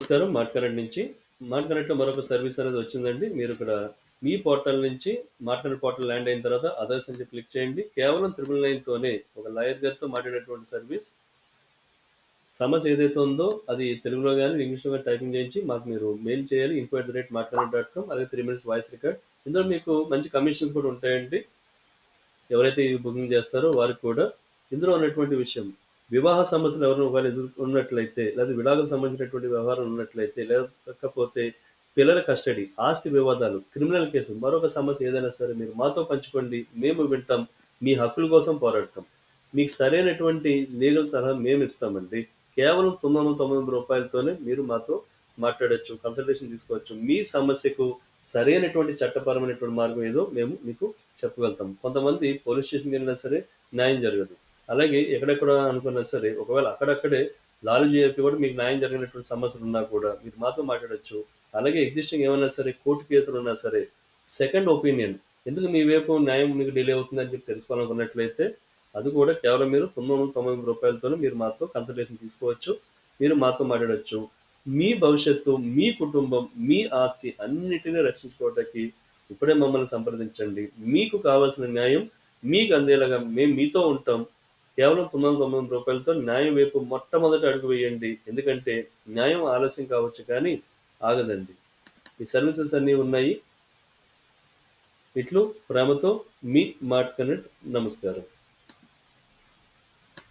నమస్కారం. Mart connect నుంచి. Mart కనెక్ట్‌లో మరొక సర్వీస్ అనేది వచ్చిందండి. మీరు ఇక్కడ మీ పోర్టల్ నుంచి మార్ట్ కనెక్ట్ పోర్టల్ ల్యాండ్ అయిన తర్వాత అదర్స్ అని క్లిక్ చేయండి. కేవలం 999 తోనే ఒక లాయర్ గారితో మాట్లాడేటువంటి సర్వీస్. సమస్య ఏదైతే ఉందో అది తెలుగులో గాని, ఇంగ్లీష్‌లో గాని టైపింగ్ చేయించి మాకు మీరు మెయిల్ చేయాలి. info@martconnect.com అలాగే 3 మినిట్స్ వాయిస్ రికార్డ్. ఇందులో మీకు మంచి కమిషన్స్ కూడా ఉంటాయండి. ఎవరైతే ఈ బుకింగ్ చేస్తారో వారికి కూడా. ఇందులో ఉన్నటువంటి విషయం వివాహ సమస్యలు ఎవరైనా ఒకవేళ ఉన్నట్లయితే, లేదా విడాకులకు సంబంధించినటువంటి వ్యవహారం ఉన్నట్లయితే, లేకపోతే పిల్లల కస్టడీ, ఆస్తి వివాదాలు, క్రిమినల్ కేసు, మరొక సమస్య ఏదైనా సరే మీరు మాతో పంచుకోండి. మేము వింటాం. మీ హక్కుల కోసం పోరాడతాం. మీకు సరైనటువంటి లీగల్ సలహా మేము ఇస్తామండి. కేవలం రూ. 999తోనే మీరు మాతో మాట్లాడొచ్చు. కన్సల్టేషన్ తీసుకోవచ్చు. మీ సమస్యకు సరైనటువంటి చట్టపరమైనటువంటి మార్గం ఏదో మేము మీకు చెప్పగలుగుతాం. కొంతమంది పోలీస్ స్టేషన్‌కెళ్ళినా సరే న్యాయం జరగదు. అలాగే ఎక్కడెక్కడ అనుకున్నా సరే ఒకవేళ అక్కడక్కడే లాయర్‌లు చెప్పి కూడా మీకు న్యాయం జరిగినటువంటి సమస్యలున్నా కూడా మీరు మాతో మాట్లాడొచ్చు. అలాగే ఎగ్జిస్టింగ్ ఏమన్నా సరే కోర్టు కేసులున్నా సరే సెకండ్ ఒపీనియన్ ఎందుకు మీ వైపు న్యాయం మీకు డిలే అవుతుందని చెప్పి తెలుసుకోవాలనుకున్నట్లయితే అది కూడా కేవలం మీరు రూ. 999తోనే మీరు మాతో కన్సల్టేషన్ తీసుకోవచ్చు. మీరు మాతో మాట్లాడొచ్చు. మీ భవిష్యత్తు, మీ కుటుంబం, మీ ఆస్తి అన్నిటిని రక్షించుకోవటానికి ఇప్పుడే మమ్మల్ని సంప్రదించండి. మీకు కావాల్సిన న్యాయం మీకు అందేలాగా మేము మీతో ఉంటాం. కేవలం రూ. 999తో న్యాయం వైపు మొట్టమొదటి అడుగు వేయండి. ఎందుకంటే న్యాయం ఆలస్యం కావచ్చు కానీ ఆగదండి. ఈ సర్వీసెస్ అన్నీ ఉన్నాయి. ఇట్లు ప్రేమతో మీ మార్ట్ కనెక్ట్. నమస్కారం.